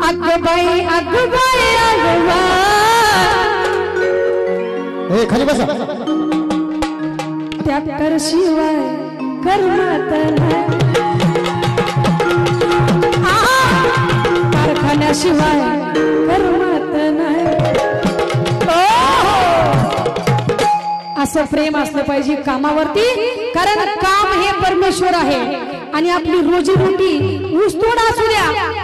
अगबाई अगबाई अगबा ए खाली बसा ट्रॅक्टर शिवाय कर्मात नाही कारखान्याशिवाय कर्मात नाही असं प्रेम असलं पाहिजे कामावरती कारण काम हे परमेश्वर आहे आणि आपली रोजीरोटी ऊसतोड असू द्या